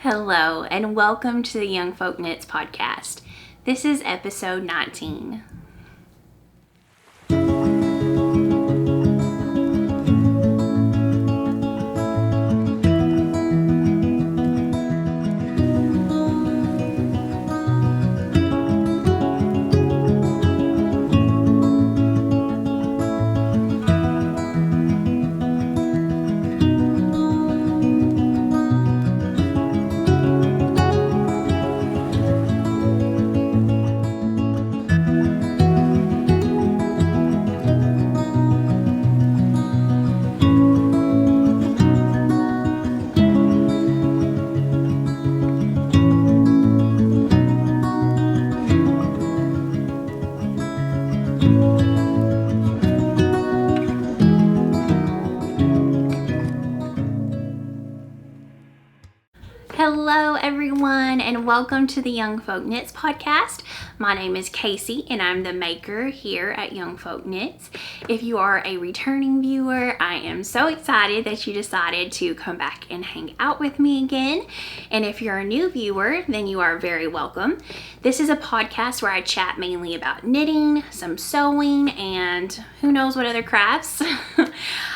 Hello, and welcome to the Young Folk Knits podcast. This is episode 19. Hello everyone, and welcome to the Young Folk Knits podcast. My name is Casey and I'm the maker here at Young Folk Knits. If you are a returning viewer, I am so excited that you decided to come back and hang out with me again. And if you're a new viewer, then you are very welcome. This is a podcast where I chat mainly about knitting, some sewing, and who knows what other crafts.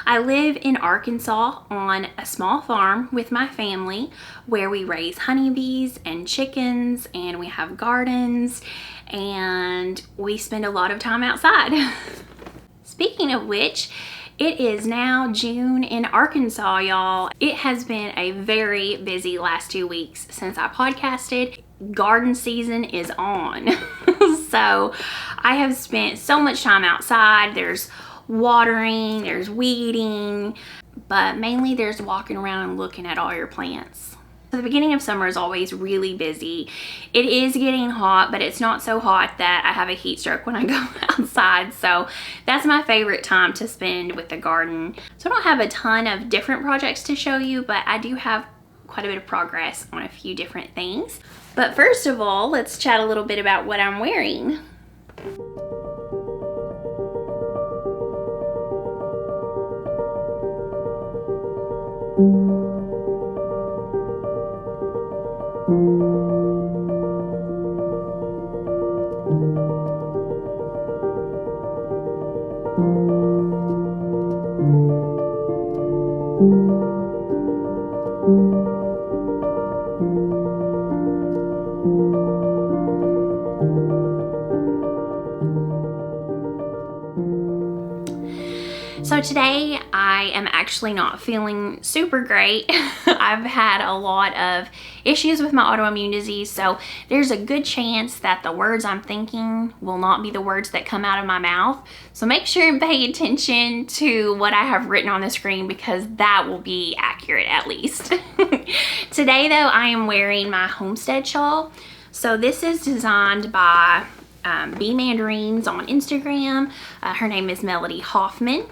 I live in Arkansas on a small farm with my family where we raise honeybees and chickens, and we have gardens, and we spend a lot of time outside. Speaking of which, it is now June in Arkansas, y'all. It has been a very busy last 2 weeks since I podcasted. Garden season is on. So I have spent so much time outside. There's watering, there's weeding, but mainly there's walking around and looking at all your plants. So the beginning of summer is always really busy. It is getting hot, but it's not so hot that I have a heat stroke when I go outside. So that's my favorite time to spend with the garden. So I don't have a ton of different projects to show you, but I do have quite a bit of progress on a few different things. But first of all, let's chat a little bit about what I'm wearing. So today I am actually not feeling super great. I've had a lot of issues with my autoimmune disease, so there's a good chance that the words I'm thinking will not be the words that come out of my mouth. So make sure and pay attention to what I have written on the screen, because that will be accurate at least. Today though, I am wearing my Homestead shawl. So this is designed by Bee Mandarines on Instagram. Her name is Melody Hoffman.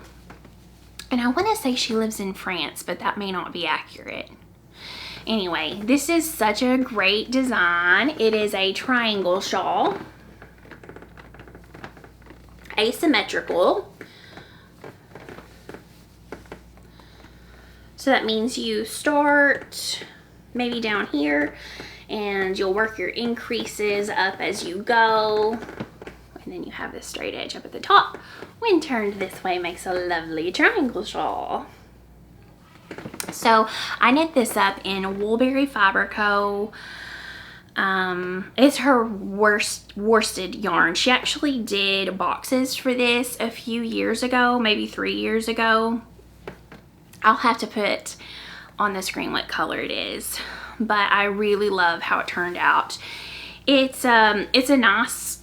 And I want to say she lives in France, but that may not be accurate. Anyway, this is such a great design. It is a triangle shawl, asymmetrical. So that means you start maybe down here and you'll work your increases up as you go. And then you have this straight edge up at the top. When turned this way, makes a lovely triangle shawl. So I knit this up in Woolberry Fiber Co. It's her worsted yarn. She actually did boxes for this a few years ago, maybe 3 years ago. I'll have to put on the screen what color it is, but I really love how it turned out. It's a nice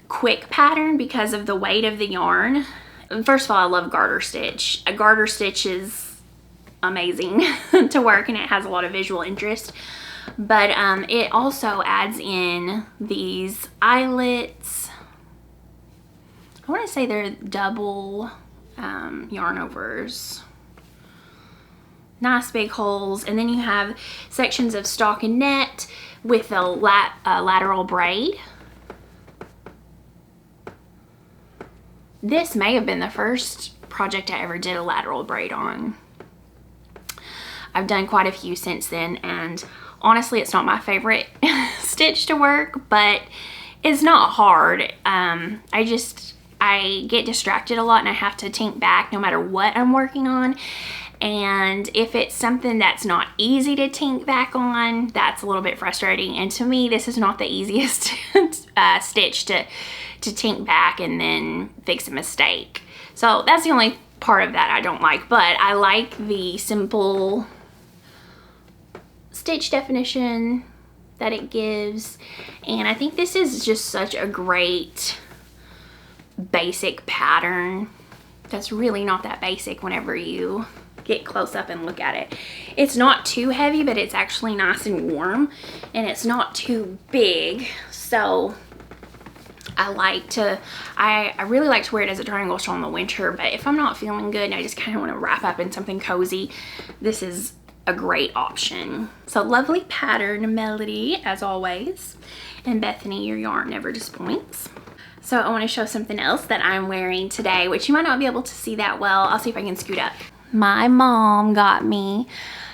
quick pattern because of the weight of the yarn. First of all, I love garter stitch. A garter stitch is amazing to work, and it has a lot of visual interest, but it also adds in these eyelets. I want to say they're double yarn overs. Nice big holes, and then you have sections of stockinette with a lateral braid. This may have been the first project I ever did a lateral braid on. I've done quite a few since then, and honestly it's not my favorite stitch to work, but it's not hard. I get distracted a lot and I have to think back no matter what I'm working on. And if it's something that's not easy to think back on, that's a little bit frustrating. And to me, this is not the easiest stitch to think back and then fix a mistake. So that's the only part of that I don't like, but I like the simple stitch definition that it gives. And I think this is just such a great basic pattern that's really not that basic whenever you get close up and look at it. It's not too heavy, but it's actually nice and warm, and it's not too big. So I really like to wear it as a triangle shawl in the winter, but if I'm not feeling good and I just kind of want to wrap up in something cozy, this is a great option. So lovely pattern, Melody, as always. And Bethany, your yarn never disappoints. So I want to show something else that I'm wearing today, which you might not be able to see that well. I'll see if I can scoot up. My mom got me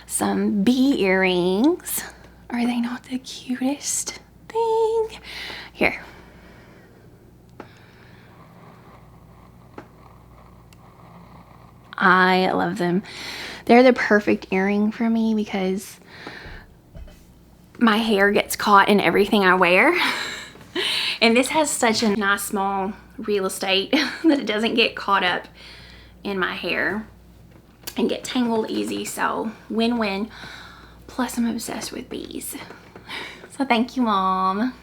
some bee earrings. Are they not the cutest thing? Here. I love them. They're the perfect earring for me because my hair gets caught in everything I wear. And this has such a nice small real estate that it doesn't get caught up in my hair and get tangled easy. So win-win. Plus I'm obsessed with bees. So thank you, Mom.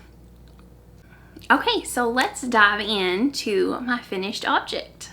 Okay, so let's dive into my finished object.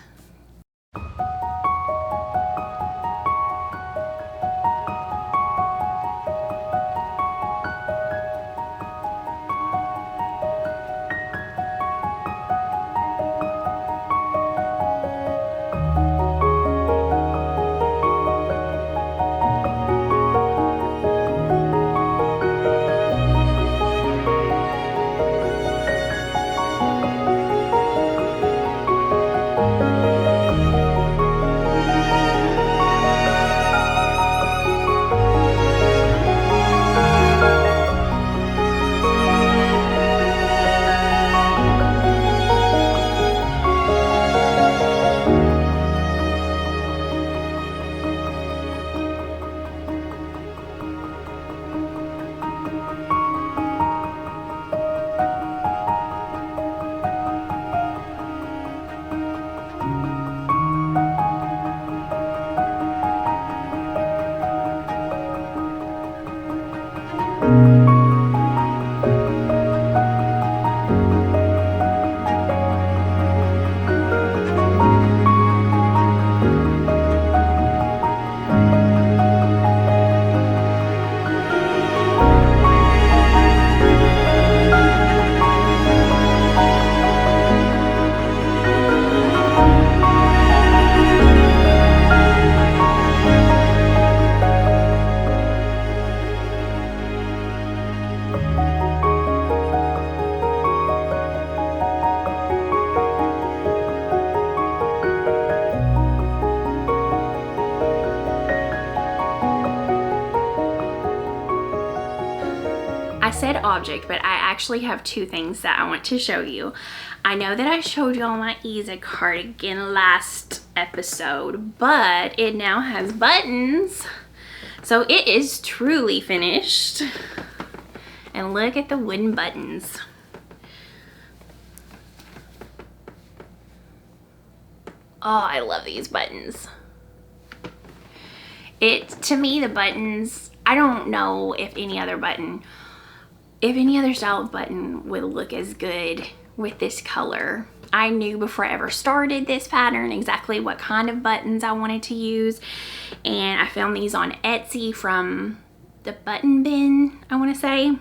I said object, but I actually have two things that I want to show you. I know that I showed y'all my Easy cardigan last episode, but it now has buttons. So it is truly finished. And look at the wooden buttons. Oh, I love these buttons. To me, the buttons, I don't know if any other style of button would look as good with this color. I knew before I ever started this pattern exactly what kind of buttons I wanted to use, and I found these on Etsy from the Button Bin, I want to say,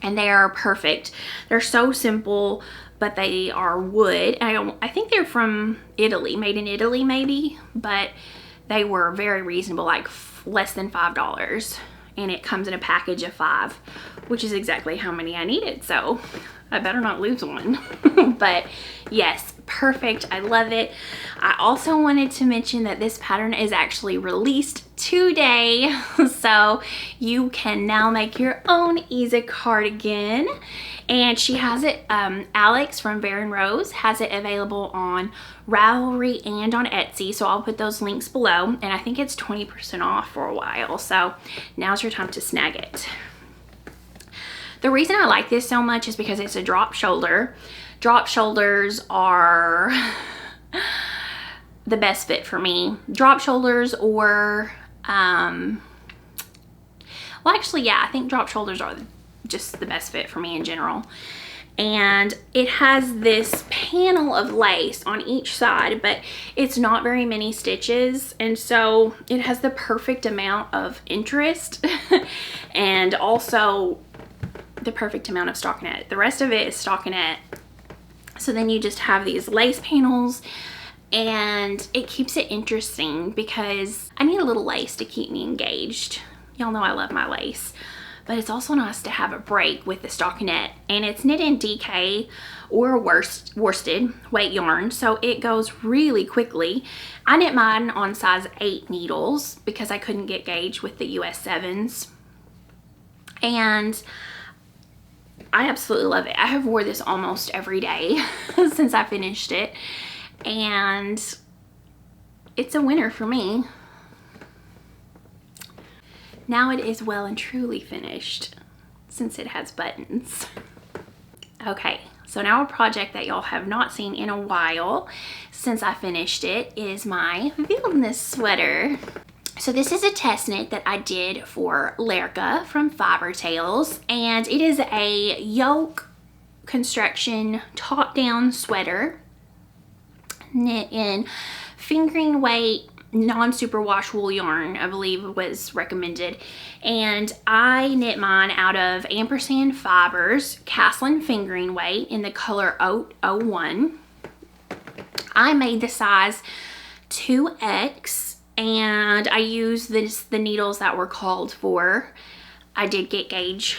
and they are perfect. They're so simple, but they are wood. I think they're from Italy, made in Italy maybe, but they were very reasonable, like less than $5, and it comes in a package of 5, which is exactly how many I needed, so I better not lose one. But yes, perfect. I love it. I also wanted to mention that this pattern is actually released today, so you can now make your own easy cardigan. And she has it, Alex from Baron Rose has it available on Ravelry and on Etsy, so I'll put those links below, and I think it's 20% off for a while, so now's your time to snag it. The reason I like this so much is because it's a drop shoulder. Drop shoulders are the best fit for me. Drop shoulders or, well actually, yeah, I think drop shoulders are just the best fit for me in general. And it has this panel of lace on each side, but it's not very many stitches, and so it has the perfect amount of interest and also the perfect amount of stockinette. The rest of it is stockinette. So then you just have these lace panels, and it keeps it interesting because I need a little lace to keep me engaged. Y'all know I love my lace. But it's also nice to have a break with the stockinette, and it's knit in DK or worsted weight yarn, so it goes really quickly. I knit mine on size 8 needles because I couldn't get gauge with the US 7s, and I absolutely love it. I have wore this almost every day since I finished it, and it's a winner for me. Now it is well and truly finished since it has buttons. Okay, so now a project that y'all have not seen in a while since I finished it is my VILONIS sweater. So this is a test knit that I did for Lerka from FIBERTALES, and it is a yoke construction top down sweater knit in fingering weight non-superwash wool yarn, I believe was recommended, and I knit mine out of ampersand fibers, Castlin fingering weight in the color Oat 01. I made the size 2X, and I used the needles that were called for. I did get gauge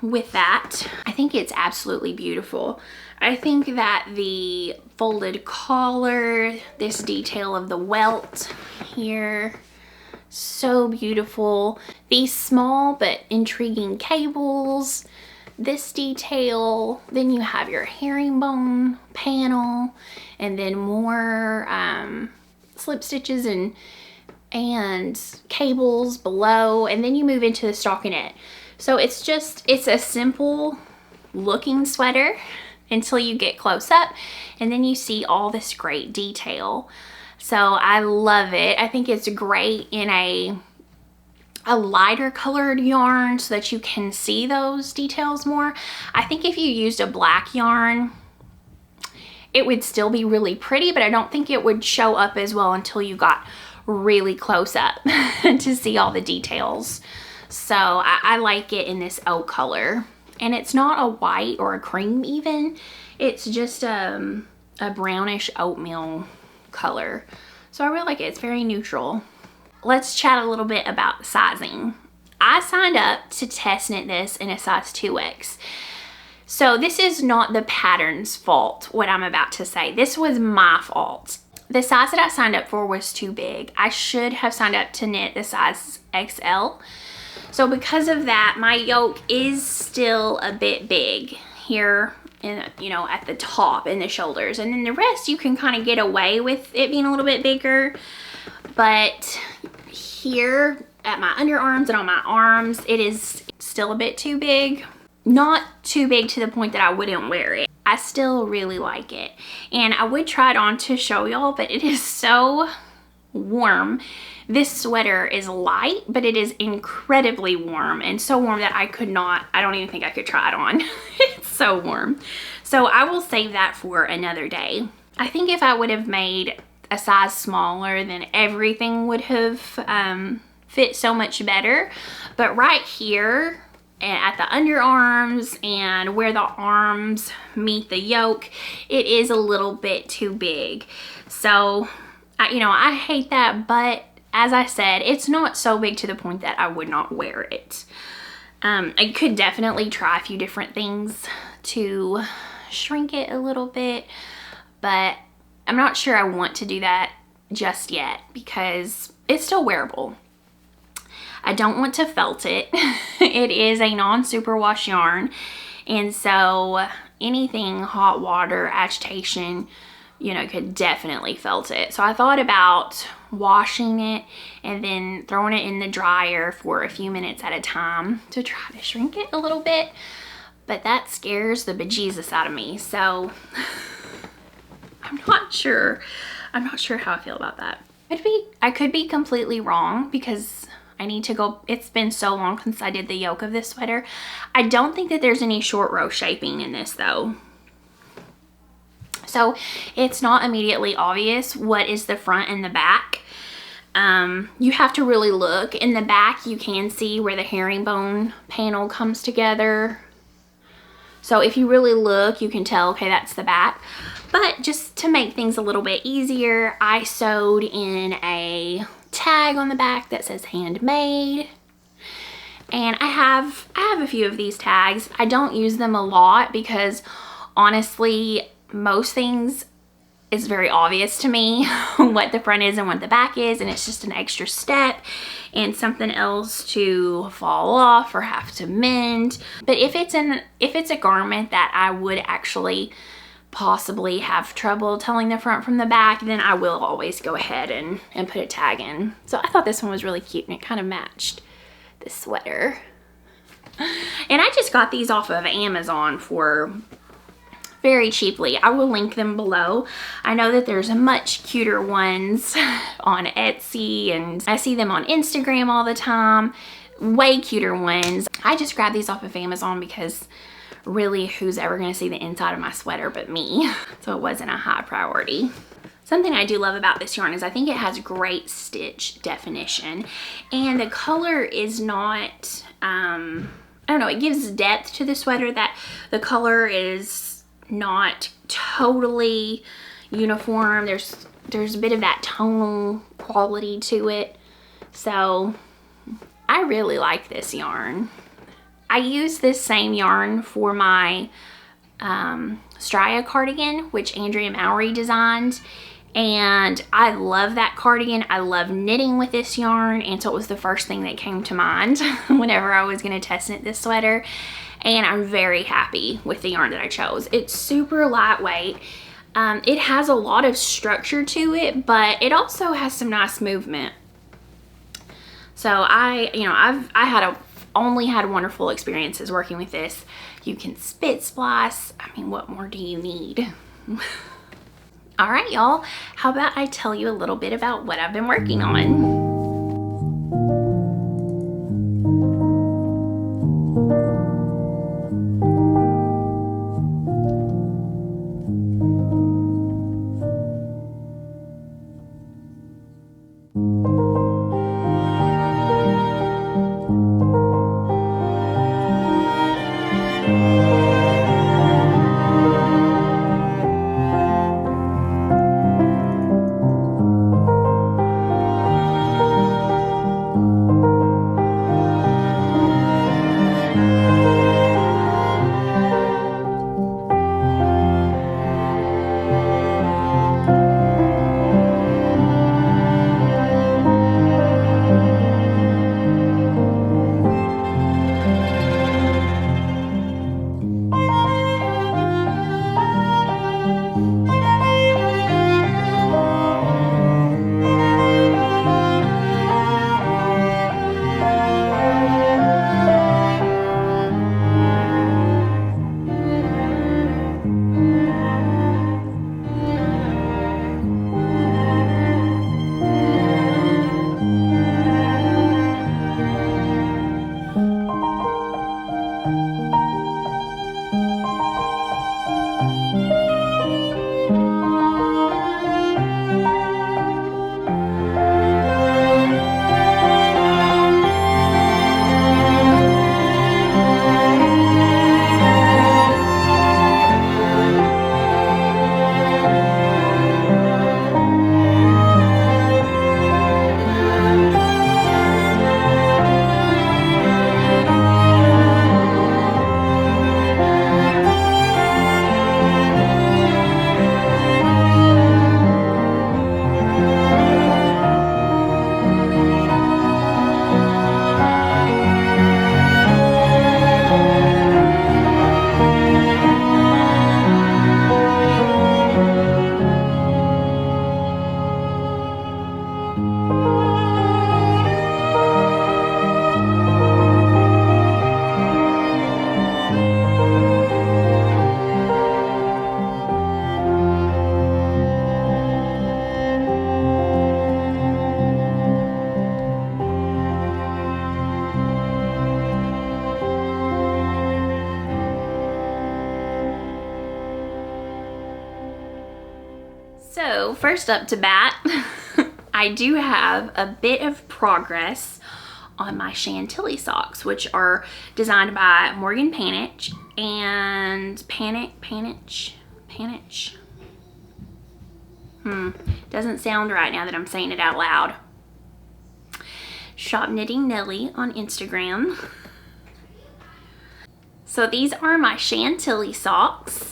with that. I think it's absolutely beautiful. I think that the folded collar, this detail of the welt here, so beautiful. These small but intriguing cables, this detail, then you have your herringbone panel, and then more slip stitches and cables below, and then you move into the stockinette. So it's a simple looking sweater until you get close up, and then you see all this great detail. So I love it. I think it's great in a lighter colored yarn so that you can see those details more. I think if you used a black yarn, it would still be really pretty, but I don't think it would show up as well until you got really close up to see all the details. So I like it in this oat color. And it's not a white or a cream even. It's just a brownish oatmeal color. So I really like it. It's very neutral. Let's chat a little bit about sizing. I signed up to test knit this in a size 2X. So this is not the pattern's fault, what I'm about to say. This was my fault. The size that I signed up for was too big. I should have signed up to knit the size XL. So because of that, my yoke is still a bit big here, at the top and the shoulders. And then the rest, you can kind of get away with it being a little bit bigger. But here at my underarms and on my arms, it is still a bit too big. Not too big to the point that I wouldn't wear it. I still really like it. And I would try it on to show y'all, but it is so warm. This sweater is light, but it is incredibly warm, and so warm that I don't even think I could try it on. It's so warm. So I will save that for another day. I think if I would have made a size smaller, then everything would have fit so much better. But right here at the underarms and where the arms meet the yoke, it is a little bit too big. So I hate that, but as I said, it's not so big to the point that I would not wear it. I could definitely try a few different things to shrink it a little bit, but I'm not sure I want to do that just yet because it's still wearable. I don't want to felt it. It is a non-superwash yarn, and so anything hot water, agitation, you know, could definitely felt it. So I thought about washing it and then throwing it in the dryer for a few minutes at a time to try to shrink it a little bit, but that scares the bejesus out of me. So I'm not sure how I feel about that. I could be completely wrong because I need to go, it's been so long since I did the yoke of this sweater. I don't think that there's any short row shaping in this though. So it's not immediately obvious what is the front and the back. You have to really look. In the back you can see where the herringbone panel comes together. So if you really look, you can tell, okay, that's the back. But just to make things a little bit easier, I sewed in a tag on the back that says handmade. And I have a few of these tags. I don't use them a lot because honestly, most things it's very obvious to me what the front is and what the back is, and it's just an extra step and something else to fall off or have to mend. But if it's a garment that I would actually possibly have trouble telling the front from the back, then I will always go ahead and put a tag in. So I thought this one was really cute and it kind of matched the sweater. And I just got these off of Amazon for very cheaply. I will link them below. I know that there's much cuter ones on Etsy, and I see them on Instagram all the time. Way cuter ones. I just grabbed these off of Amazon because really who's ever gonna see the inside of my sweater but me? So it wasn't a high priority. Something I do love about this yarn is I think it has great stitch definition, and the color is not, I don't know, it gives depth to the sweater that the color is not totally uniform. There's a bit of that tonal quality to it. So I really like this yarn. I use this same yarn for my Stria cardigan, which ANDREA MOWRY designed, and I love that cardigan. I love knitting with this yarn, and so it was the first thing that came to mind whenever I was going to test knit this sweater. And I'm very happy with the yarn that I chose. It's super lightweight. It has a lot of structure to it, but it also has some nice movement. So I've only had wonderful experiences working with this. You can spit splice. I mean, what more do you need? All right, y'all. How about I tell you a little bit about what I've been working on? So first up to bat, I do have a bit of progress on my Chantilly socks, which are designed by Morgan PANICH and PANICH. Doesn't sound right now that I'm saying it out loud. Shop Knitting Nelly on Instagram. So these are my Chantilly socks.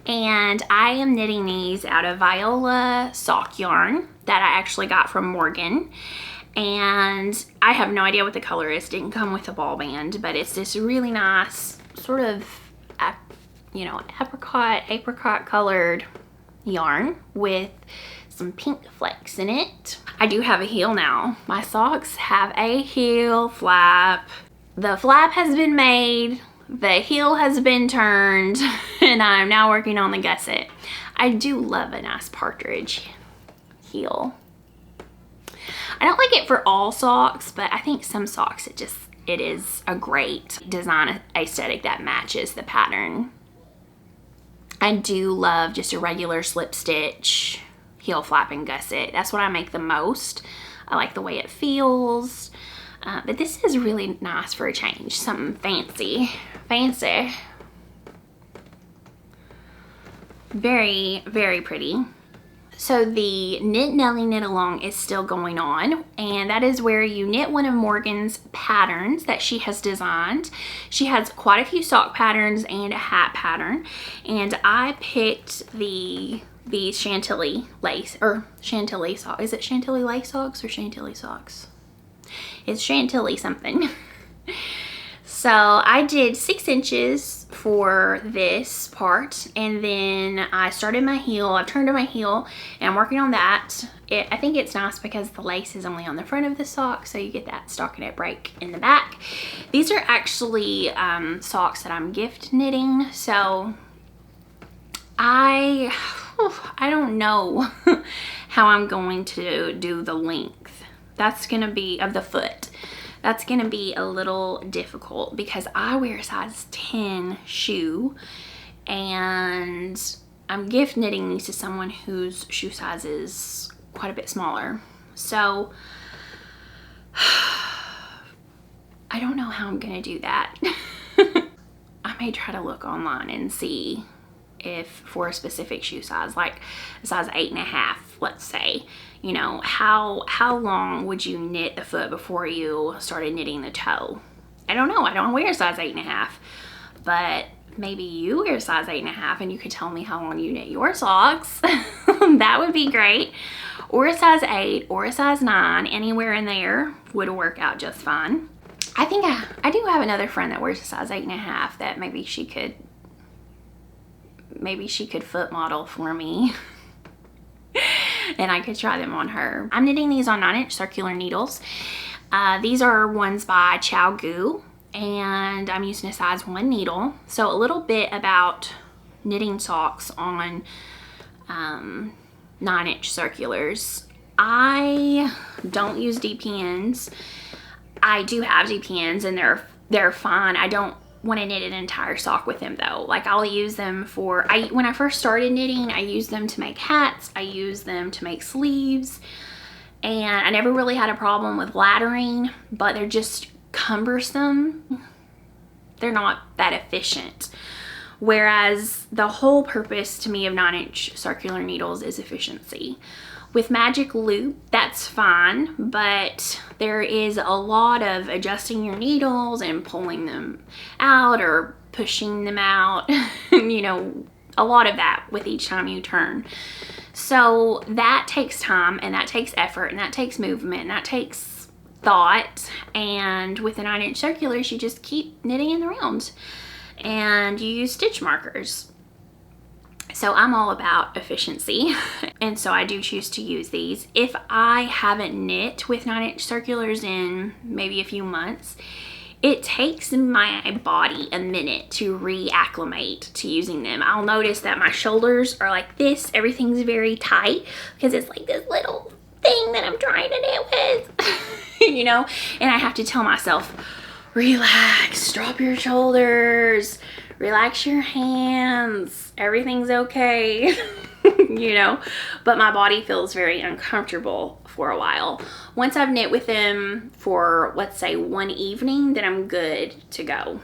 And I am knitting these out of Viola sock yarn that I actually got from Morgan. And I have no idea what the color is. Didn't come with a ball band, but it's this really nice sort of, you know, apricot colored yarn with some pink flecks in it. I do have a heel now. My socks have a heel flap. The flap has been made. The heel has been turned, and I'm now working on the gusset. I do love a nice partridge heel. I don't like it for all socks, but I think some socks it is a great design aesthetic that matches the pattern. I do love just a regular slip stitch heel flap and gusset. That's what I make the most. I like the way it feels. But this is really nice for a change, something fancy. Very, very pretty. So the Knit Nelly Knit Along is still going on, and that is where you knit one of Morgan's patterns that she has designed. She has quite a few sock patterns and a hat pattern, and I picked the Chantilly lace, or Chantilly sock. Is it Chantilly lace socks or Chantilly socks? It's Chantilly something. So I did 6 inches for this part, and then I started my heel. I turned to my heel, and I'm working on that. I think it's nice because the lace is only on the front of the sock, so you get that stockinette break in the back. These are actually socks that I'm gift knitting, so I don't know how I'm going to do the length. That's gonna be of the foot. That's gonna be a little difficult because I wear a size 10 shoe, and I'm gift knitting these to someone whose shoe size is quite a bit smaller. So I don't know how I'm gonna do that. I may try to look online and see if for a specific shoe size, like a size 8.5, let's say, you know, how long would you knit the foot before you started knitting the toe? I don't know. I don't wear a size 8.5, but maybe you wear a size 8.5 and you could tell me how long you knit your socks. That would be great. Or a size 8 or a size 9, anywhere in there would work out just fine. I think I do have another friend that wears a size 8.5 that maybe she could foot model for me. And I could try them on her. I'm knitting these on 9-inch circular needles. These are ones by CHOWL, and I'm using a size 1 needle. So a little bit about knitting socks on 9-inch circulars. I don't use DPNs. I do have DPNs, and they're fine. I don't want to knit an entire sock with them though. Like I'll use them for, when I first started knitting, I used them to make hats, I used them to make sleeves, and I never really had a problem with laddering, but they're just cumbersome. They're not that efficient. Whereas the whole purpose to me of 9-inch circular needles is efficiency. With magic loop, that's fine, but there is a lot of adjusting your needles and pulling them out or pushing them out, you know, a lot of that with each time you turn. So that takes time, and that takes effort, and that takes movement, and that takes thought. And with the 9-inch circulars, you just keep knitting in the round, and you use stitch markers. So I'm all about efficiency, and so I do choose to use these. If I haven't knit with 9-inch circulars in maybe a few months, it takes my body a minute to reacclimate to using them. I'll notice that my shoulders are like this. Everything's very tight because it's like this little thing that I'm trying to knit with, you know? And I have to tell myself, relax, drop your shoulders, relax your hands, everything's okay. You know, but my body feels very uncomfortable for a while. Once I've knit with them for, let's say, one evening, then I'm good to go.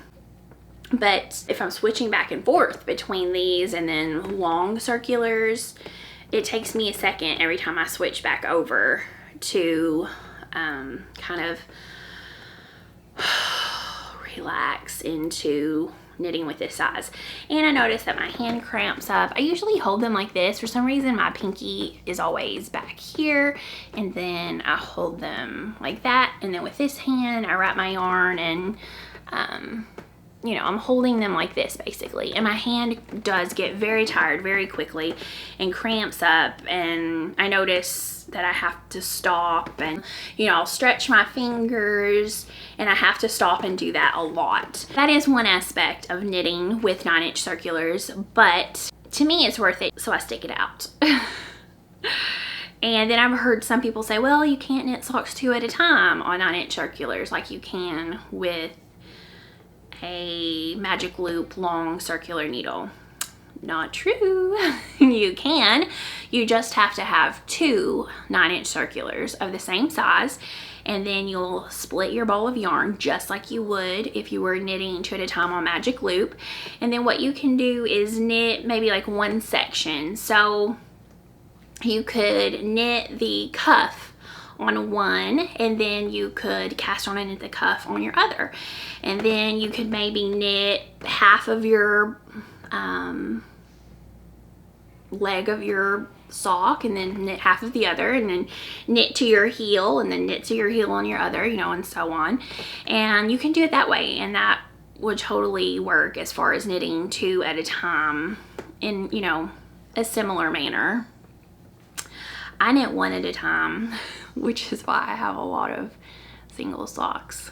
But if I'm switching back and forth between these and then long circulars, it takes me a second every time I switch back over to kind of relax into knitting with this size. And I noticed that my hand cramps up. I usually hold them like this. For some reason my pinky is always back here, and then I hold them like that, and then with this hand I wrap my yarn and you know, I'm holding them like this basically, and my hand does get very tired very quickly and cramps up, and I notice that I have to stop, and you know, I'll stretch my fingers and I have to stop and do that a lot. That is one aspect of knitting with 9-inch circulars, but to me it's worth it, so I stick it out. And then I've heard some people say, well, you can't knit socks 2 at a time on 9-inch circulars like you can with a magic loop long circular needle. Not true. You can. You just have to have 2 9-inch circulars of the same size, and then you'll split your ball of yarn just like you would if you were knitting 2 at a time on magic loop. And then what you can do is knit maybe like one section. So you could knit the cuff on one, and then you could cast on and knit the cuff on your other, and then you could maybe knit half of your leg of your sock and then knit half of the other, and then knit to your heel and then knit to your heel on your other, you know, and so on. And you can do it that way, and that would totally work as far as knitting 2 at a time in, you know, a similar manner. I knit 1 at a time, which is why I have a lot of single socks.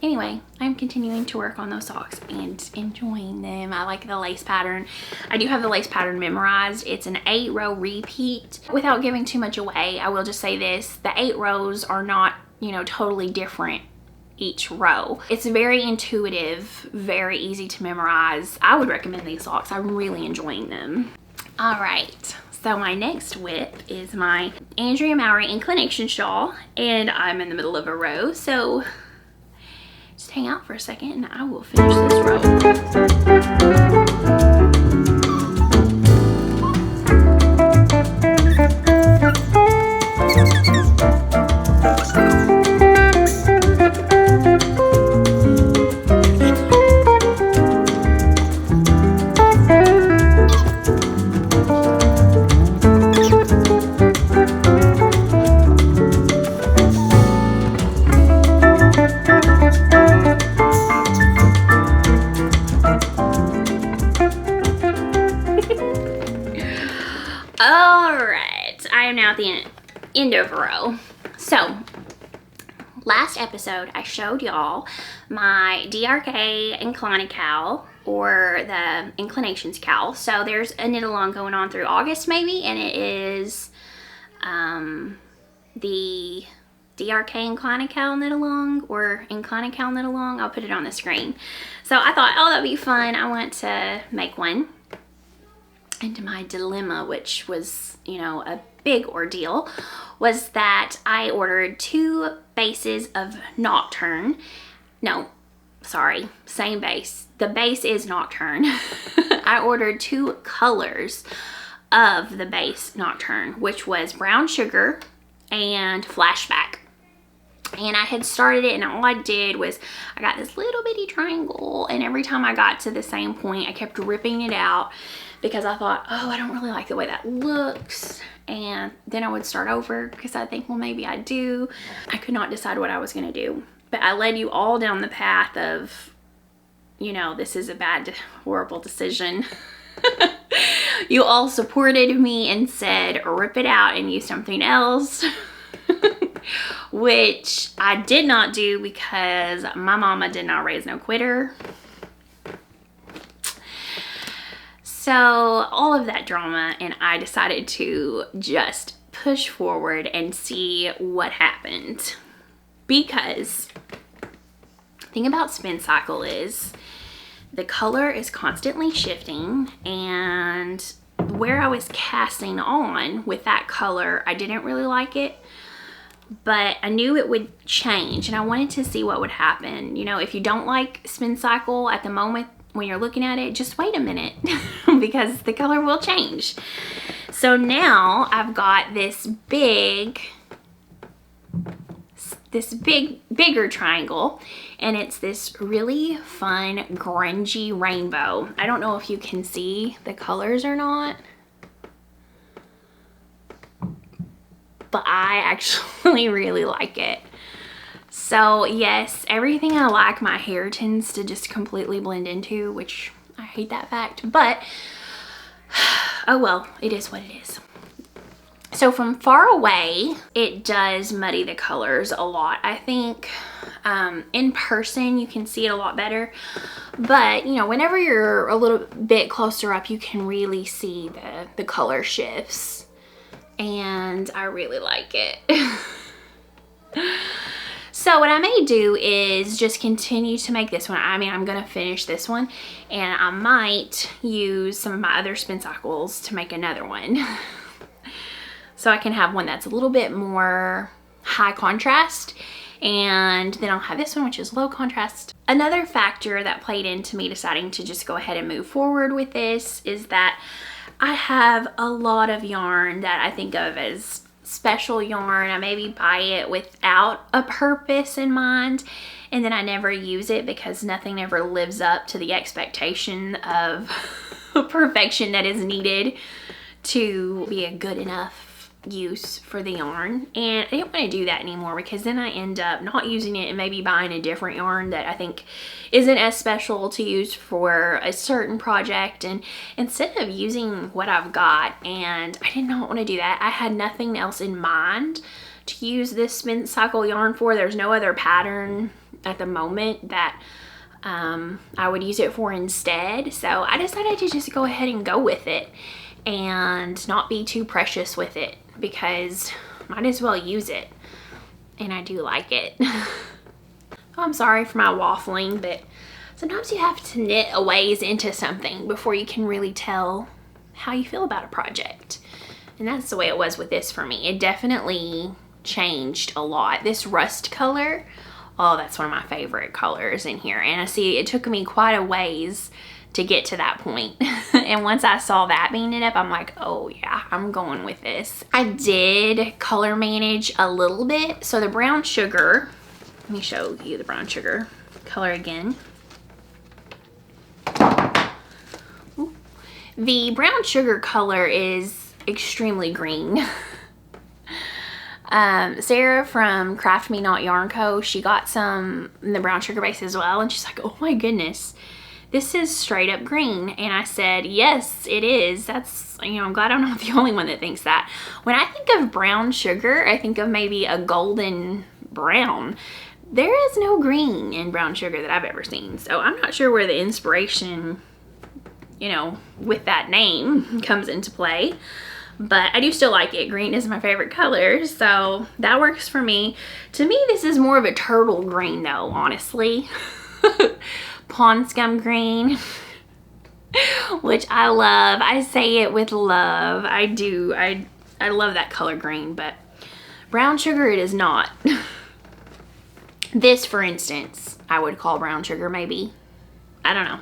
Anyway, I'm continuing to work on those socks and enjoying them. I like the lace pattern. I do have the lace pattern memorized. It's an 8-row repeat. Without giving too much away, I will just say this: the 8 rows are not, you know, totally different each row. It's very intuitive, very easy to memorize. I would recommend these socks. I'm really enjoying them. All right. So my next whip is my Andrea MOWRY Inclination shawl, and I'm in the middle of a row, so just hang out for a second and I will finish this row. At the end of a row. So last episode I showed y'all my DRK INCLINACOWL, or the Inclinations cowl. So there's a knit along going on through August maybe, and it is the DRK INCLINACOWL knit along, or INCLINACOWL knit along. I'll put it on the screen. So I thought, oh, that'd be fun. I want to make one. And my dilemma, which was, you know, a big ordeal, was that I ordered 2 bases of Nocturne. No, sorry, same base. The base is Nocturne. I ordered 2 colors of the base Nocturne, which was Brown Sugar and Flashback. And I had started it, and all I did was I got this little bitty triangle, and every time I got to the same point I kept ripping it out because I thought, oh, I don't really like the way that looks. And then I would start over because I think, well, maybe I do. I could not decide what I was going to do. But I led you all down the path of, you know, this is a bad, horrible decision. You all supported me and said, rip it out and use something else. Which I did not do because my mama did not raise no quitter. So all of that drama, and I decided to just push forward and see what happened. Because the thing about Spincycle is the color is constantly shifting, and where I was casting on with that color, I didn't really like it, but I knew it would change, and I wanted to see what would happen. You know, if you don't like Spincycle at the moment when you're looking at it, just wait a minute because the color will change. So now I've got this bigger triangle, and it's this really fun grungy rainbow. I don't know if you can see the colors or not, but I actually really like it. So yes, everything I like my hair tends to just completely blend into, which I hate that fact, but oh well, it is what it is. So from far away, it does muddy the colors a lot. I think in person you can see it a lot better, but you know, whenever you're a little bit closer up, you can really see the color shifts, and I really like it. So what I may do is just continue to make this one. I mean, I'm gonna finish this one, and I might use some of my other Spincycles to make another one. So I can have one that's a little bit more high contrast, and then I'll have this one which is low contrast. Another factor that played into me deciding to just go ahead and move forward with this is that I have a lot of yarn that I think of as special yarn. I maybe buy it without a purpose in mind, and then I never use it because nothing ever lives up to the expectation of perfection that is needed to be a good enough use for the yarn. And I don't want to do that anymore, because then I end up not using it and maybe buying a different yarn that I think isn't as special to use for a certain project, and instead of using what I've got. And I did not want to do that. I had nothing else in mind to use this Spincycle yarn for. There's no other pattern at the moment that I would use it for instead, so I decided to just go ahead and go with it and not be too precious with it, because might as well use it, and I do like it. I'm sorry for my waffling, but sometimes you have to knit a ways into something before you can really tell how you feel about a project, and that's the way it was with this for me. It definitely changed a lot. This rust color, oh, that's one of my favorite colors in here, and I see it took me quite a ways to get to that point. And once I saw that being knit up, I'm like, oh yeah, I'm going with this. I did color manage a little bit. So the brown sugar, let me show you the brown sugar color again. Ooh. The brown sugar color is extremely green. Sarah from Craft Me Not Yarn Co., she got some in the brown sugar base as well, and she's like, oh my goodness, this is straight up green. And I said, yes, it is. That's, you know, I'm glad I'm not the only one that thinks that. When I think of brown sugar, I think of maybe a golden brown. There is no green in brown sugar that I've ever seen. So I'm not sure where the inspiration, you know, with that name comes into play. But I do still like it. Green is my favorite color, so that works for me. To me, this is more of a turtle green though, honestly. Pond scum green, which I love. I say it with love. I do. I love that color green, but brown sugar it is not. This, for instance, I would call brown sugar maybe. I don't know.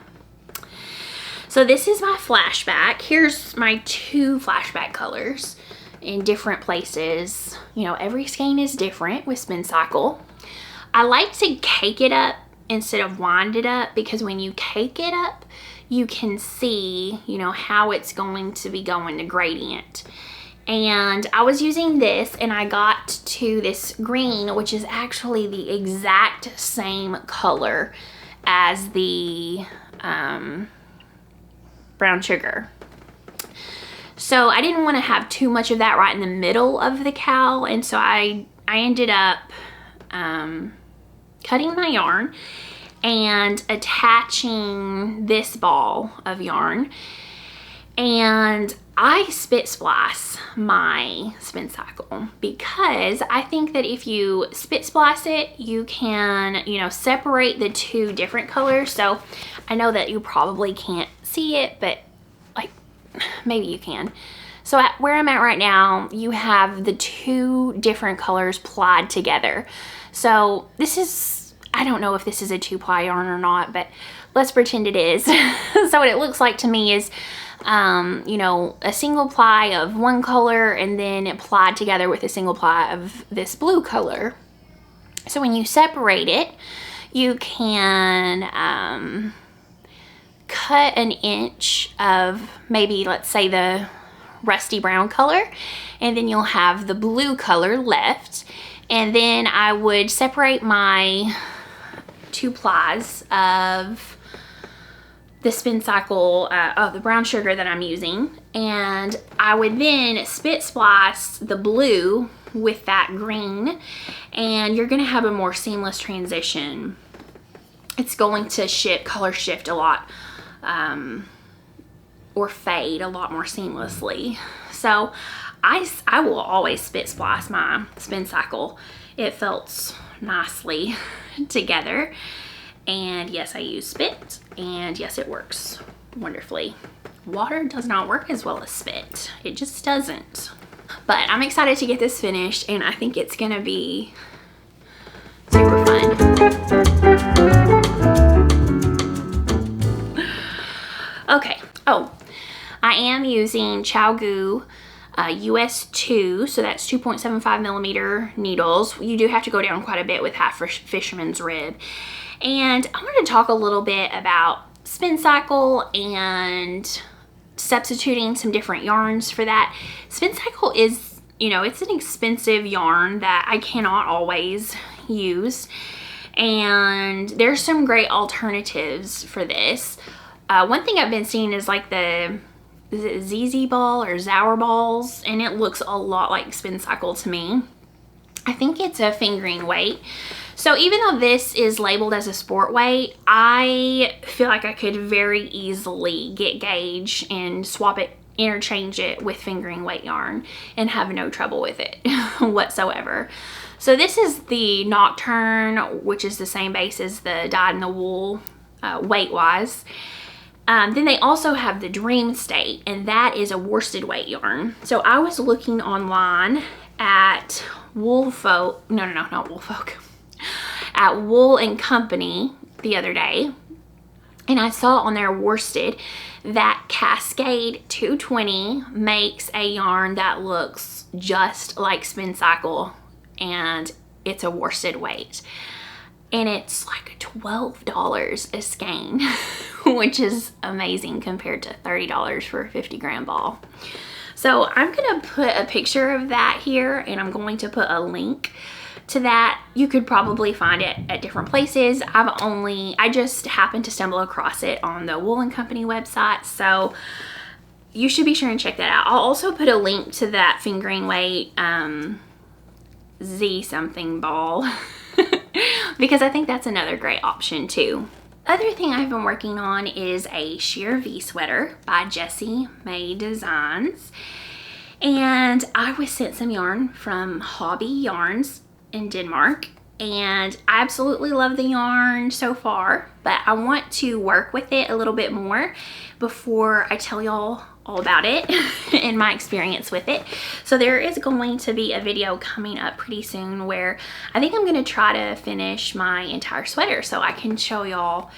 So this is my flashback. Here's my two flashback colors in different places. You know, every skein is different with Spincycle. I like to cake it up instead of wind it up, because when you cake it up, you can see, you know, how it's going to be going to gradient. And I was using this, and I got to this green, which is actually the exact same color as the brown sugar. So I didn't want to have too much of that right in the middle of the cowl, and so I ended up cutting my yarn and attaching this ball of yarn. And I spit splice my Spincycle because I think that if you spit splice it, you can, you know, separate the two different colors. So I know that you probably can't see it, but like maybe you can. So where I'm at right now, you have the two different colors plied together. So this is, I don't know if this is a 2-ply yarn or not, but let's pretend it is. So what it looks like to me is, you know, a single ply of one color and then it plied together with a single ply of this blue color. So when you separate it, you can cut an inch of maybe, let's say, the rusty brown color, and then you'll have the blue color left. And then I would separate my 2 plies of the Spincycle, of the brown sugar that I'm using, and I would then spit splice the blue with that green, and you're gonna have a more seamless transition. It's going to color shift a lot, or fade a lot more seamlessly. So I will always spit splice my Spincycle. It felt nicely together. And yes, I use spit, and yes, it works wonderfully. Water does not work as well as spit. It just doesn't. But I'm excited to get this finished, and I think it's gonna be super fun. Okay, oh, I am using CHOWL US 2, so that's 2.75 millimeter needles. You do have to go down quite a bit with half fisherman's rib. And I want to talk a little bit about Spincycle and substituting some different yarns for that. Spincycle is, you know, it's an expensive yarn that I cannot always use. And there's some great alternatives for this. One thing I've been seeing is like the, is it Zauerball or Zauerballs? And it looks a lot like Spincycle to me. I think it's a fingering weight. So even though this is labeled as a sport weight, I feel like I could very easily get gauge and swap it, interchange it with fingering weight yarn and have no trouble with it whatsoever. So this is the Nocturne, which is the same base as the dyed in the wool weight-wise. Then they also have the Dream State, and that is a worsted weight yarn. So I was looking online at YoungFolk, not YoungFolk, at Wool and Company the other day, and I saw on their worsted that Cascade 220 makes a yarn that looks just like Spincycle, and it's a worsted weight, and it's like $12 a skein, which is amazing compared to $30 for a 50-gram ball. So I'm gonna put a picture of that here, and I'm going to put a link to that. You could probably find it at different places. I just happened to stumble across it on the Wool and Company website, so you should be sure and check that out. I'll also put a link to that fingering weight Z something ball because I think that's another great option too. Other thing I've been working on is a sheer V sweater by Jessie Maid Designs, and I was sent some yarn from Hobby Yarns in Denmark, and I absolutely love the yarn so far, but I want to work with it a little bit more before I tell y'all all about it and my experience with it. So there is going to be a video coming up pretty soon where I think I'm going to try to finish my entire sweater so I can show y'all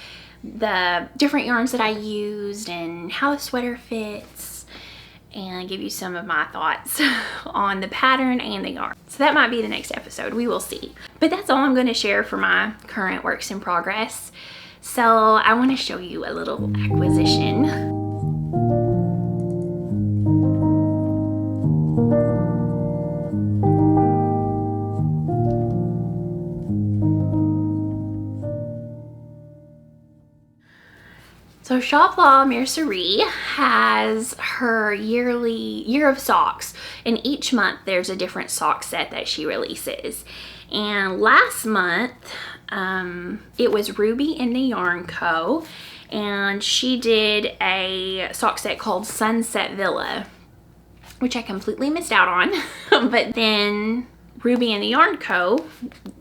the different yarns that I used and how the sweater fits, and give you some of my thoughts on the pattern and the yarn. So that might be the next episode, we will see. But that's all I'm going to share for my current works in progress. So I want to show you a little acquisition. So SHAWL Mercerie has her year of socks, and each month there's a different sock set that she releases. And last month it was Ruby in the Yarn Co, and she did a sock set called Sunset Villa. which I completely missed out on. But then Ruby and the Yarn Co.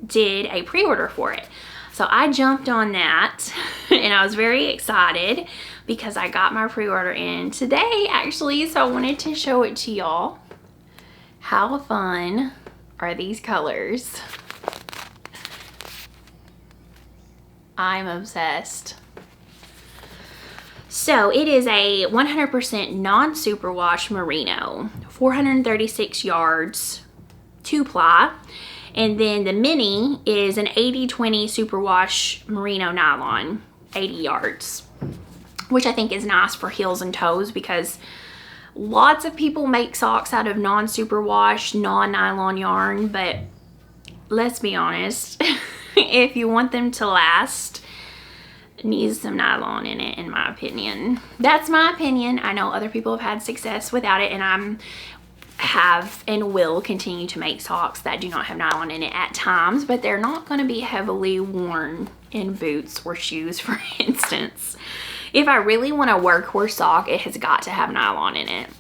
did a pre-order for it. So I jumped on that and I was very excited because I got my pre-order in today actually. So I wanted to show it to y'all. How fun are these colors? I'm obsessed. So it is a 100% non-superwash merino, 436 yards, 2-ply. And then the mini is an 80/20 superwash merino nylon, 80 yards, which I think is nice for heels and toes because lots of people make socks out of non-superwash, non-nylon yarn, but let's be honest, if you want them to last, it needs some nylon in it, in my opinion. That's my opinion. I know other people have had success without it, and I have and will continue to make socks that do not have nylon in it at times, but they're not going to be heavily worn in boots or shoes, for instance. If I really want a workhorse sock, it has got to have nylon in it.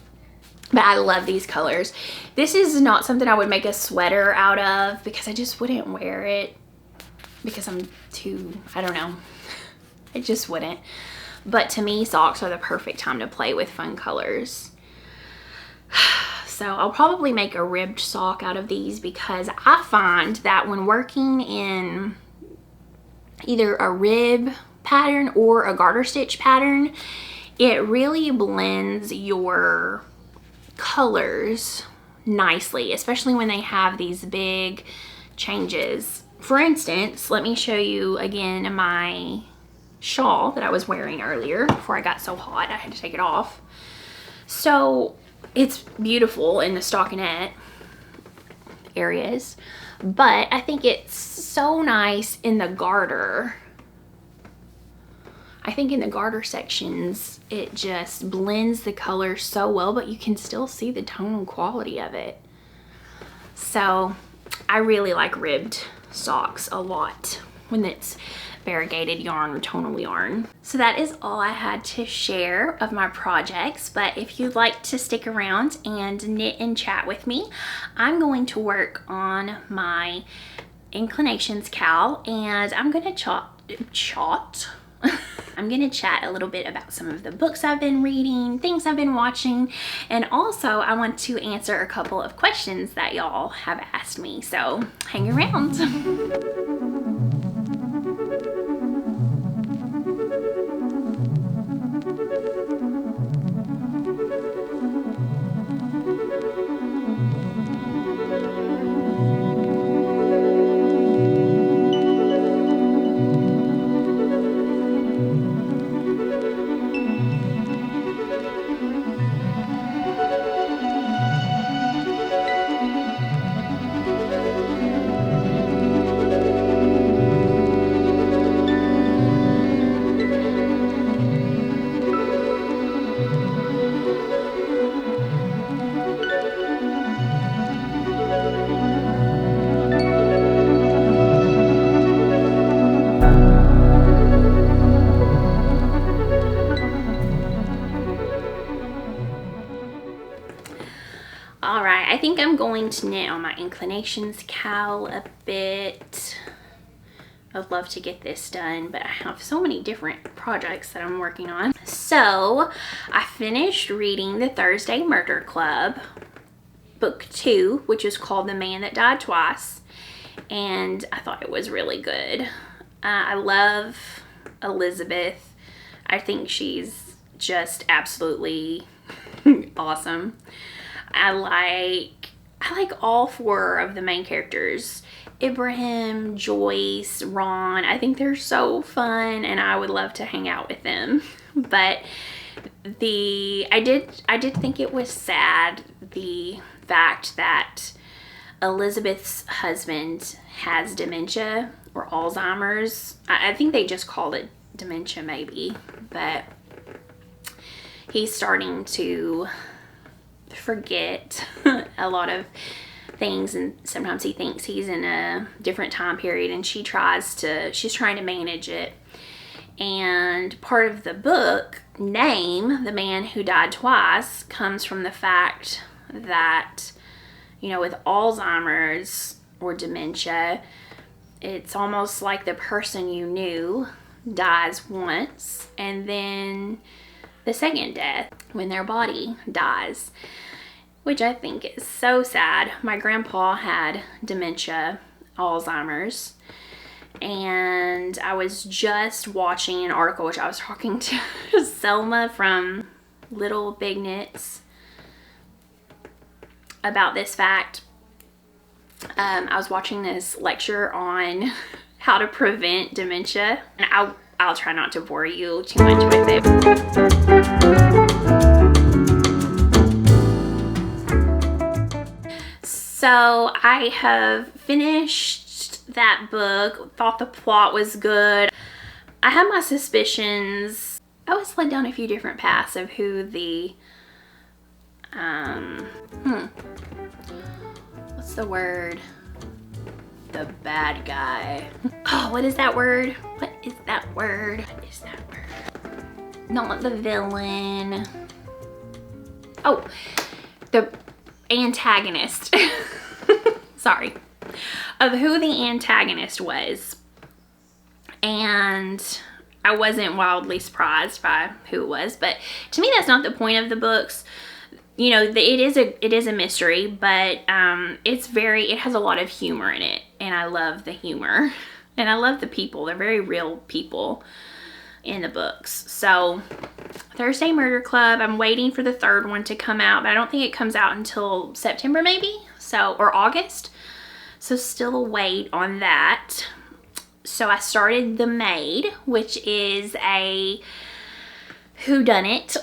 But I love these colors. This is not something I would make a sweater out of because I just wouldn't wear it because I'm too, I don't know. I just wouldn't. But to me, socks are the perfect time to play with fun colors. So I'll probably make a ribbed sock out of these because I find that when working in either a rib pattern or a garter stitch pattern, it really blends your colors nicely, especially when they have these big changes. For instance, let me show you again my shawl that I was wearing earlier before I got so hot I had to take it off. So it's beautiful in the stockinette areas, but I think it's so nice in the garter. I think in the garter sections, it just blends the color so well, but you can still see the tonal quality of it. So I really like ribbed socks a lot when it's variegated yarn or tonal yarn. So that is all I had to share of my projects, but if you'd like to stick around and knit and chat with me, I'm going to work on my Inclinations cowl, and I'm gonna I'm gonna chat a little bit about some of the books I've been reading, things I've been watching, and also I want to answer a couple of questions that y'all have asked me, so hang around. Alright, I think I'm going to knit on my Inclinations cowl a bit. I'd love to get this done, but I have so many different projects that I'm working on. So, I finished reading The Thursday Murder Club, book 2, which is called The Man That Died Twice, and I thought it was really good. I love Elizabeth. I think she's just absolutely awesome. I like all 4 of the main characters. Ibrahim, Joyce, Ron. I think they're so fun and I would love to hang out with them. But I did think it was sad, the fact that Elizabeth's husband has dementia or Alzheimer's. I think they just called it dementia maybe, but he's starting to forget a lot of things, and sometimes he thinks he's in a different time period, and she's trying to manage it. And part of the book name, The Man Who Died Twice, comes from the fact that, you know, with Alzheimer's or dementia, it's almost like the person you knew dies once, and then the second death when their body dies, which I think is so sad. My grandpa had dementia, Alzheimer's, and I was just watching an article, which I was talking to Selma from Little Big Knits about this fact. I was watching this lecture on how to prevent dementia, and I'll try not to bore you too much with it. So I have finished that book, thought the plot was good. I had my suspicions. I was led down a few different paths of who the what's the word? The bad guy. Oh, what is that word? What is that word? What is that word? Not the villain. Oh, the antagonist. Sorry. Of who the antagonist was. And I wasn't wildly surprised by who it was, but to me that's not the point of the books. You know, it is a mystery, but it has a lot of humor in it, and I love the humor, and I love the people. They're very real people in the books. So Thursday Murder Club, I'm waiting for the third one to come out, but I don't think it comes out until September maybe, or August. So still a wait on that. So I started The Maid, which is a whodunit,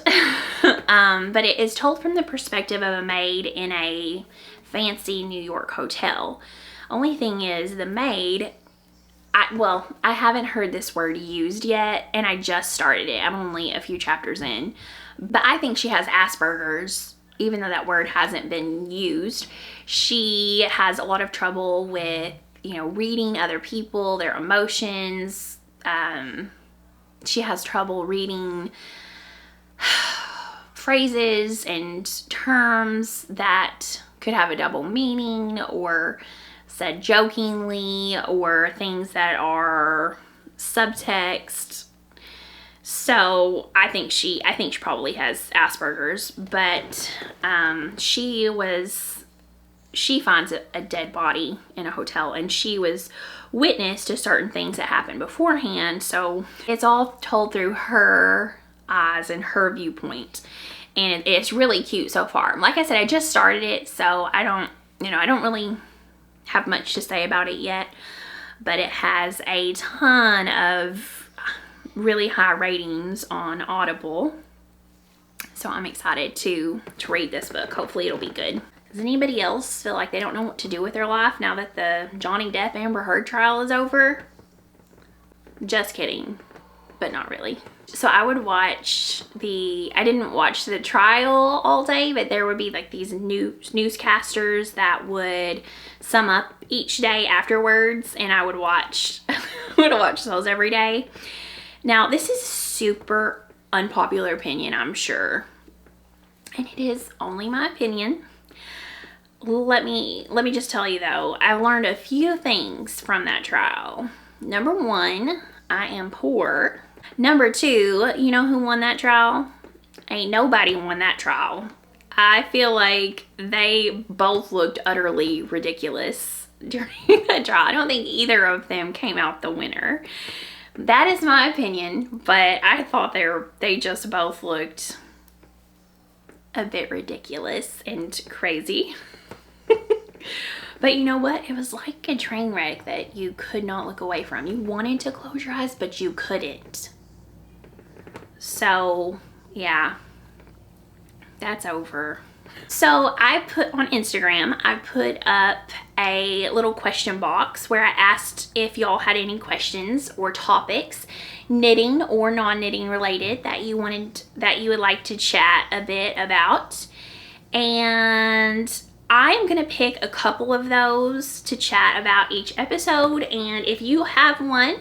but it is told from the perspective of a maid in a fancy New York hotel. Only thing is, the maid, I haven't heard this word used yet, and I just started it. I'm only a few chapters in, but I think she has Asperger's, even though that word hasn't been used. She has a lot of trouble with, you know, reading other people, their emotions. She has trouble reading phrases and terms that could have a double meaning or said jokingly, or things that are subtext. So I think she probably has Asperger's, but she finds a dead body in a hotel, and she was witness to certain things that happened beforehand. So it's all told through her eyes and her viewpoint, and it's really cute so far. Like I said, I just started it, so I don't really have much to say about it yet, but it has a ton of really high ratings on Audible, so I'm excited to read this book. Hopefully it'll be good. Does anybody else feel like they don't know what to do with their life now that the Johnny Depp Amber Heard trial is over? Just kidding, but not really. So I would watch I didn't watch the trial all day, but there would be like these newscasters that would sum up each day afterwards, and I would watch those every day. Now, this is super unpopular opinion, I'm sure, and it is only my opinion. Let me just tell you though, I learned a few things from that trial. Number one, I am poor. Number two, you know who won that trial? Ain't nobody won that trial. I feel like they both looked utterly ridiculous during that trial. I don't think either of them came out the winner. That is my opinion, but I thought they just both looked a bit ridiculous and crazy. But you know what? It was like a train wreck that you could not look away from. You wanted to close your eyes, but you couldn't. So, yeah, that's over. So I put on Instagram, I put up a little question box where I asked if y'all had any questions or topics, knitting or non-knitting related, that you would like to chat a bit about. And I'm gonna pick a couple of those to chat about each episode. And if you have one,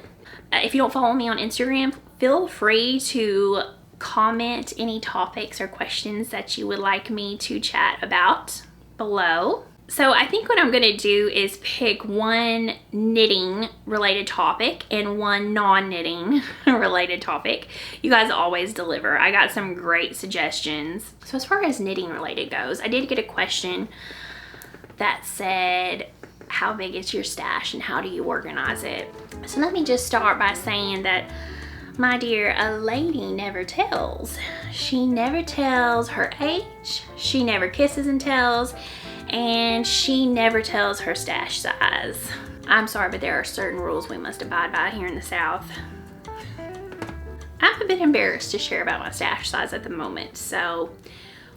if you don't follow me on Instagram, feel free to comment any topics or questions that you would like me to chat about below. So I think what I'm gonna do is pick one knitting related topic and one non-knitting related topic. You guys always deliver. I got some great suggestions. So as far as knitting related goes, I did get a question that said, how big is your stash and how do you organize it? So let me just start by saying that, my dear, a lady never tells. She never tells her age, she never kisses and tells, and she never tells her stash size. I'm sorry, but there are certain rules we must abide by here in the South. I'm a bit embarrassed to share about my stash size at the moment, so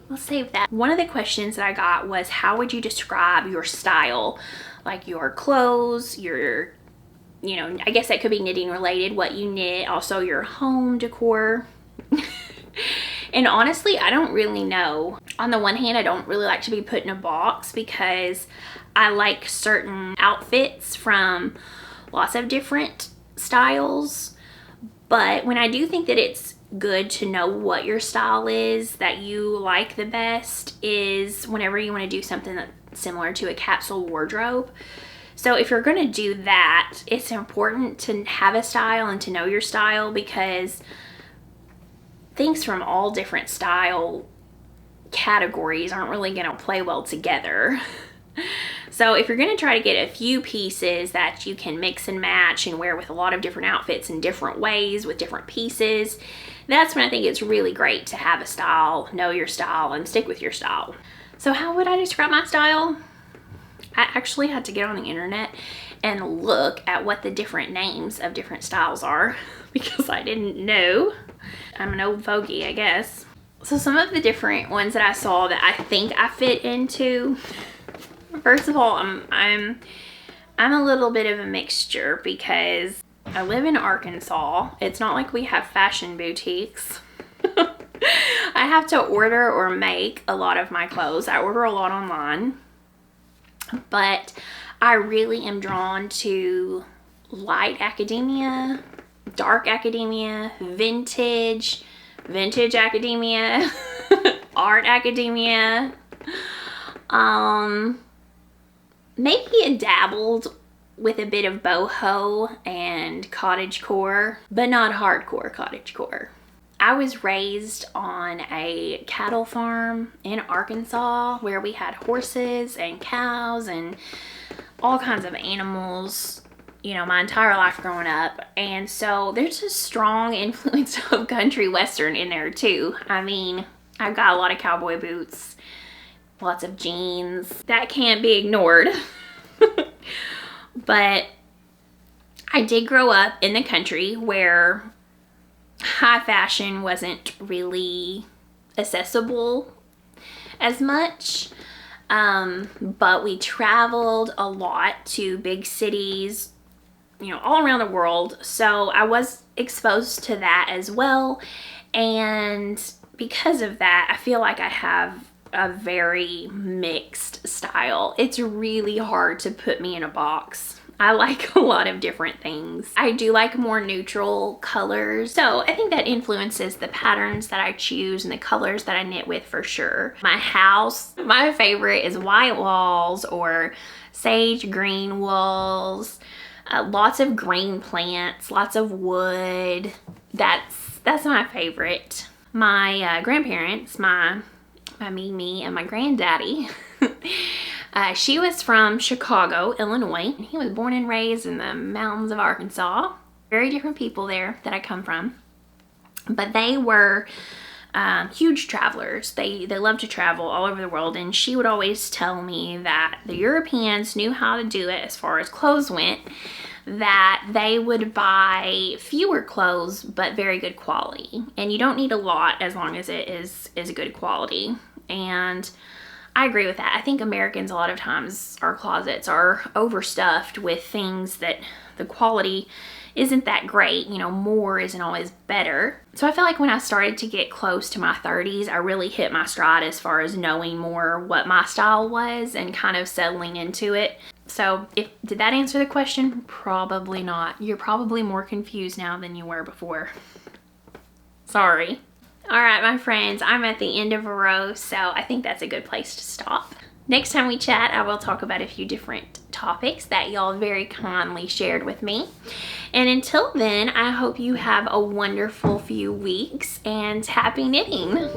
we'll save that. One of the questions that I got was, how would you describe your style? Like your clothes, your, you know, I guess that could be knitting related, what you knit, also your home decor. And honestly, I don't really know. On the one hand, I don't really like to be put in a box because I like certain outfits from lots of different styles. But when I do think that it's good to know what your style is that you like the best is whenever you want to do something that's similar to a capsule wardrobe. So if you're going to do that, it's important to have a style and to know your style, because things from all different style categories aren't really going to play well together. So if you're going to try to get a few pieces that you can mix and match and wear with a lot of different outfits in different ways with different pieces, that's when I think it's really great to have a style, know your style, and stick with your style. So how would I describe my style? I actually had to get on the internet and look at what the different names of different styles are because I didn't know. I'm an old fogey, I guess. So some of the different ones that I saw that I think I fit into, first of all, I'm a little bit of a mixture because I live in Arkansas. It's not like we have fashion boutiques. I have to order or make a lot of my clothes. I order a lot online, but I really am drawn to light academia, dark academia, vintage academia, art academia. Maybe it dabbled with a bit of boho and cottagecore, but not hardcore cottagecore. I was raised on a cattle farm in Arkansas where we had horses and cows and all kinds of animals, you know, my entire life growing up. And so there's a strong influence of country western in there too. I mean, I've got a lot of cowboy boots, lots of jeans. That can't be ignored. But I did grow up in the country where high fashion wasn't really accessible as much. But we traveled a lot to big cities, you know, all around the world. So I was exposed to that as well. And because of that, I feel like I have a very mixed style. It's really hard to put me in a box. I like a lot of different things. I do like more neutral colors. So I think that influences the patterns that I choose and the colors that I knit with for sure. My house, my favorite is white walls or sage green walls. Lots of green plants, lots of wood. That's my favorite. My grandparents, my Mimi and my granddaddy, she was from Chicago, Illinois. He was born and raised in the mountains of Arkansas. Very different people there that I come from. But they were huge travelers. They loved to travel all over the world. And she would always tell me that the Europeans knew how to do it as far as clothes went. That they would buy fewer clothes, but very good quality. And you don't need a lot as long as it is good quality. And I agree with that. I think Americans, a lot of times, our closets are overstuffed with things that the quality isn't that great. You know, more isn't always better. So I feel like when I started to get close to my 30s, I really hit my stride as far as knowing more what my style was and kind of settling into it. So did that answer the question? Probably not. You're probably more confused now than you were before. Sorry. All right, my friends, I'm at the end of a row, so I think that's a good place to stop. Next time we chat, I will talk about a few different topics that y'all very kindly shared with me. And until then, I hope you have a wonderful few weeks and happy knitting.